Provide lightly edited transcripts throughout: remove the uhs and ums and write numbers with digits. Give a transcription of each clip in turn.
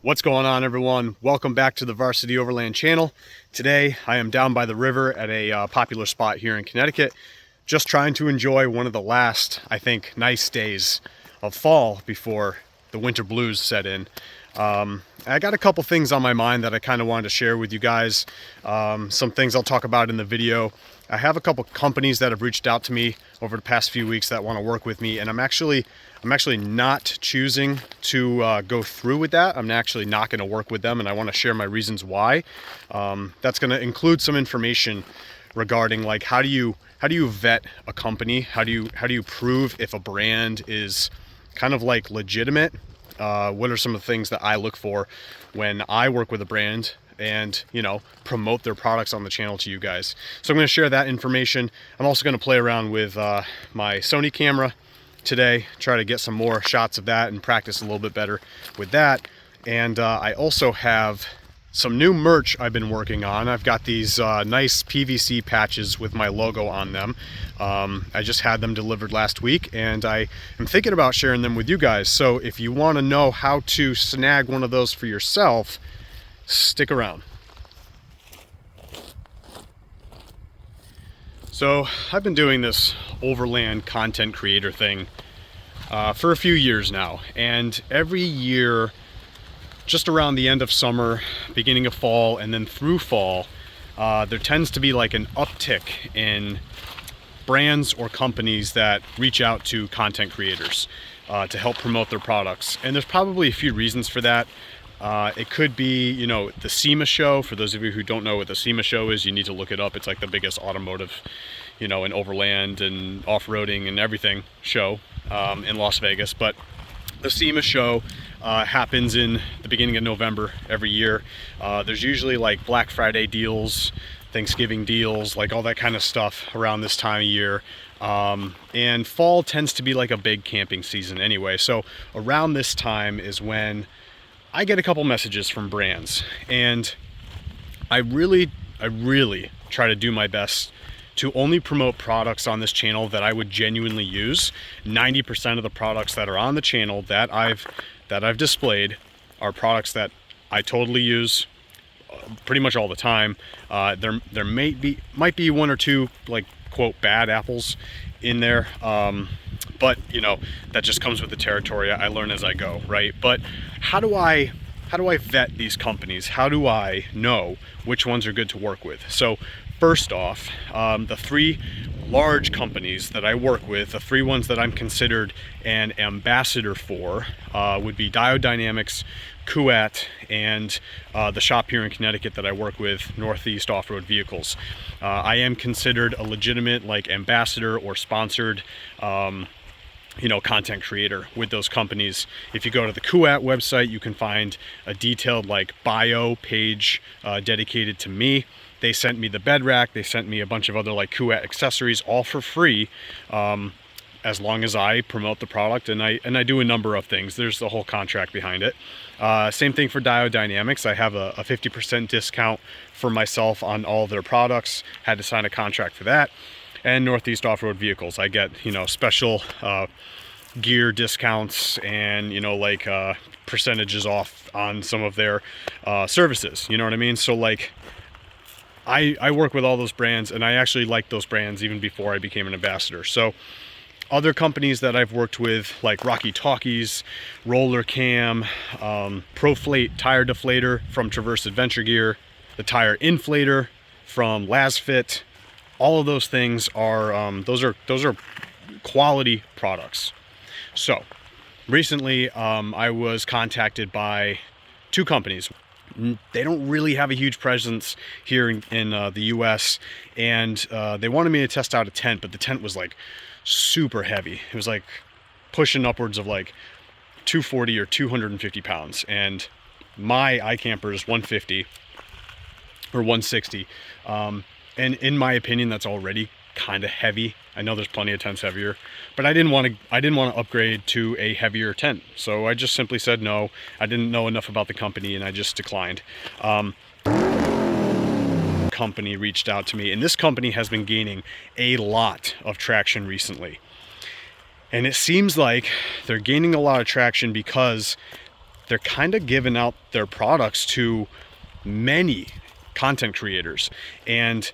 What's going on, everyone? Welcome back to the Varsity Overland channel. Today I am down by the river at a popular spot here in Connecticut, just trying to enjoy one of the last, I think, nice days of fall before the winter blues set in. I got a couple things on my mind that I kind of wanted to share with you guys. Some things I'll talk about in the video. I have a couple companies that have reached out to me over the past few weeks that want to work with me, and I'm actually not choosing to go through with that. I'm actually not going to work with them, and I want to share my reasons why. That's going to include some information regarding like how do you vet a company? How do you prove if a brand is kind of like legitimate? What are some of the things that I look for when I work with a brand and, you know, promote their products on the channel to you guys? So I'm going to share that information. I'm also going to play around with my Sony camera today, try to get some more shots of that and practice a little bit better with that. And I also have some new merch I've been working on. I've got these nice PVC patches with my logo on them. I just had them delivered last week, and I am thinking about sharing them with you guys. So if you want to know how to snag one of those for yourself, stick around. So I've been doing this Overland content creator thing for a few years now, and every year just around the end of summer, beginning of fall, and then through fall, there tends to be like an uptick in brands or companies that reach out to content creators to help promote their products. And there's probably a few reasons for that. It could be, you know, the SEMA show. For those of you who don't know what the SEMA show is, you need to look it up. It's like the biggest automotive, you know, in Overland and off-roading and everything show in Las Vegas. But the SEMA show happens in the beginning of November every year. There's usually like Black Friday deals, Thanksgiving deals, like all that kind of stuff around this time of year. And fall tends to be like a big camping season anyway. So around this time is when I get a couple messages from brands, and I really try to do my best to only promote products on this channel that I would genuinely use. 90% of the products that are on the channel that I've displayed are products that I totally use pretty much all the time. There might be one or two like quote bad apples in there, but you know, that just comes with the territory. I learn as I go, right? But how do I vet these companies? How do I know which ones are good to work with? So first off, the three large companies that I work with, the three ones that I'm considered an ambassador for, would be Diode Dynamics, Kuat, and the shop here in Connecticut that I work with, Northeast Off-Road Vehicles. I am considered a legitimate like ambassador or sponsored you know, content creator with those companies. If you go to the Kuat website, you can find a detailed like bio page dedicated to me. They sent me the bed rack. They sent me a bunch of other like Kuat accessories, all for free, as long as I promote the product, and I do a number of things. There's the whole contract behind it. Same thing for Diode Dynamics. I have a 50% discount for myself on all of their products. Had to sign a contract for that. And Northeast Off-Road Vehicles, I get, you know, special gear discounts and, you know, like percentages off on some of their services. You know what I mean? So like, I work with all those brands, and I actually liked those brands even before I became an ambassador. So other companies that I've worked with, like Rocky Talkies, Roller Cam, ProFlate Tire Deflator from Traverse Adventure Gear, the Tire Inflator from LazFit, all of those things are those are quality products. So recently I was contacted by two companies. They don't really have a huge presence here in the US, and they wanted me to test out a tent, but the tent was like super heavy. It was like pushing upwards of like 240 or 250 pounds, and my iCamper is 150 or 160. And in my opinion, that's already kind of heavy. I know there's plenty of tents heavier, but I didn't want to upgrade to a heavier tent. So I just simply said no. I didn't know enough about the company, and I just declined. Company reached out to me, and this company has been gaining a lot of traction recently. And it seems like they're gaining a lot of traction because they're kind of giving out their products to many content creators, and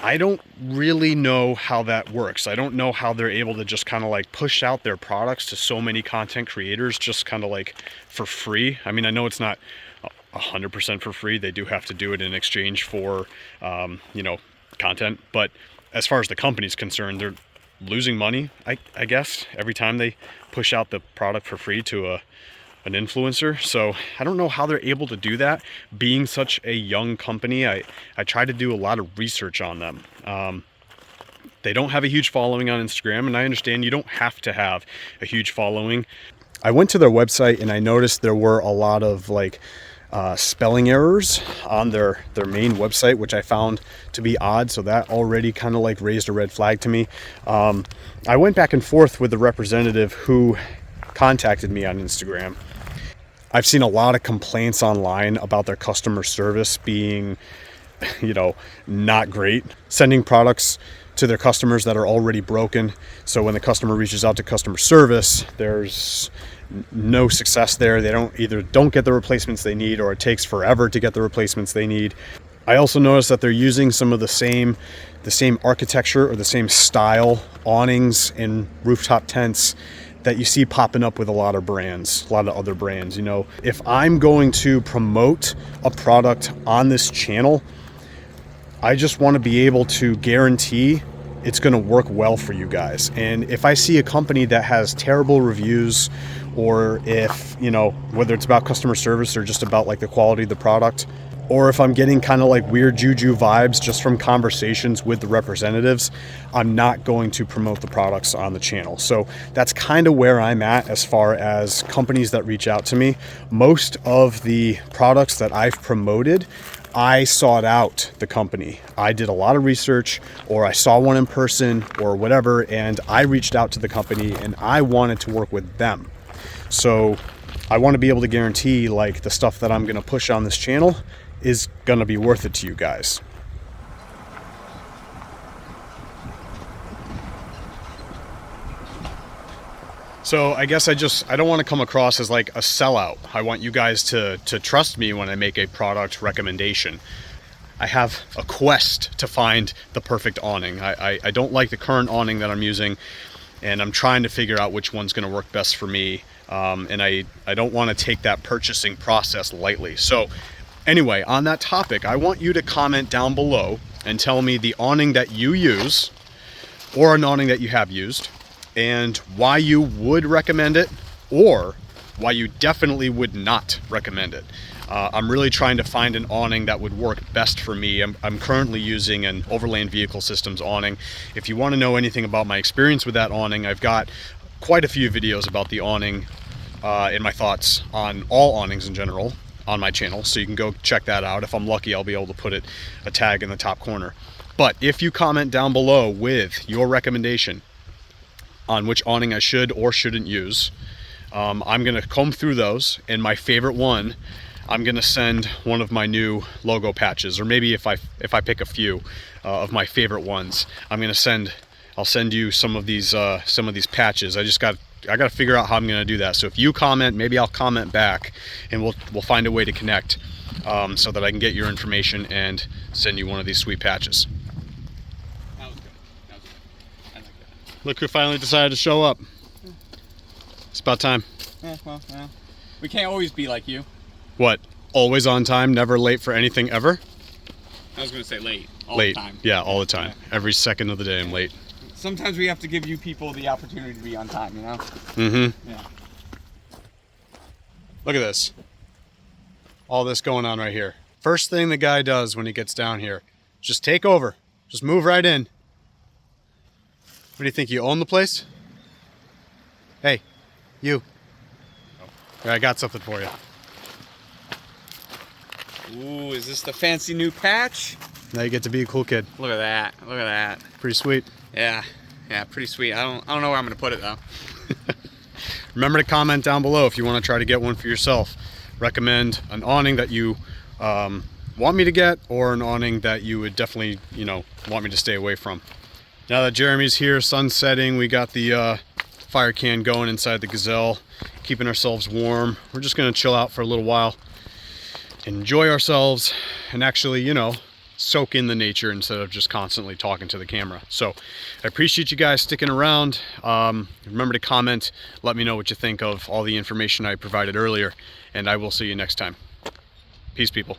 I don't really know how that works. I don't know how they're able to just kind of like push out their products to so many content creators just kind of like for free. I mean, I know it's not 100% for free. They do have to do it in exchange for, you know, content. But as far as the company's concerned, they're losing money, I guess, every time they push out the product for free to an influencer. So I don't know how they're able to do that being such a young company. I try to do a lot of research on them. They don't have a huge following on Instagram, and I understand you don't have to have a huge following. I went to their website and I noticed there were a lot of like spelling errors on their main website, which I found to be odd. So that already kind of like raised a red flag to me. I went back and forth with the representative who contacted me on Instagram. I've seen a lot of complaints online about their customer service being, you know, not great, sending products to their customers that are already broken. So when the customer reaches out to customer service, there's no success there. They don't get the replacements they need, or it takes forever to get the replacements they need. I also noticed that they're using some of the same architecture or the same style awnings and rooftop tents that you see popping up with a lot of other brands. You know, if I'm going to promote a product on this channel, I just want to be able to guarantee it's going to work well for you guys. And if I see a company that has terrible reviews, or if, you know, whether it's about customer service or just about like the quality of the product, or if I'm getting kind of like weird juju vibes just from conversations with the representatives, I'm not going to promote the products on the channel. So that's kind of where I'm at as far as companies that reach out to me. Most of the products that I've promoted, I sought out the company. I did a lot of research, or I saw one in person or whatever, and I reached out to the company and I wanted to work with them. So I want to be able to guarantee like the stuff that I'm going to push on this channel is going to be worth it to you guys. So I guess I don't want to come across as like a sellout. I want you guys to trust me when I make a product recommendation. I have a quest to find the perfect awning. I don't like the current awning that I'm using, and I'm trying to figure out which one's going to work best for me. And I don't want to take that purchasing process lightly. So anyway, on that topic, I want you to comment down below and tell me the awning that you use, or an awning that you have used, and why you would recommend it, or why you definitely would not recommend it. I'm really trying to find an awning that would work best for me. I'm currently using an Overland Vehicle Systems awning. If you want to know anything about my experience with that awning, I've got quite a few videos about the awning and my thoughts on all awnings in general on my channel, so you can go check that out. If I'm lucky, I'll be able to put a tag in the top corner. But if you comment down below with your recommendation on which awning I should or shouldn't use, I'm gonna comb through those, and my favorite one, I'm gonna send one of my new logo patches, or maybe if I pick a few of my favorite ones, I'll send you some of these patches. I got to figure out how I'm going to do that. So if you comment, maybe I'll comment back, and we'll find a way to connect so that I can get your information and send you one of these sweet patches. That was good. I like that. Look who finally decided to show up. It's about time. Yeah, well, we can't always be like you. What? Always on time, never late for anything ever? I was going to say late. All Late. the time. Yeah, all the time. Yeah. Every second of the day I'm late. Sometimes we have to give you people the opportunity to be on time, you know? Mm-hmm. Yeah. Look at this. All this going on right here. First thing the guy does when he gets down here, just take over. Just move right in. What do you think? You own the place? Hey, you. Here, I got something for you. Ooh, is this the fancy new patch? Now you get to be a cool kid. Look at that. Look at that. Pretty sweet. Yeah. Yeah, pretty sweet. I don't know where I'm going to put it, though. Remember to comment down below if you want to try to get one for yourself. Recommend an awning that you want me to get, or an awning that you would definitely, want me to stay away from. Now that Jeremy's here, sun's setting, we got the fire can going inside the Gazelle, keeping ourselves warm. We're just gonna chill out for a little while, enjoy ourselves, and actually, you know, soak in the nature instead of just constantly talking to the camera. So I appreciate you guys sticking around. Remember to comment, let me know what you think of all the information I provided earlier, and I will see you next time. Peace, people.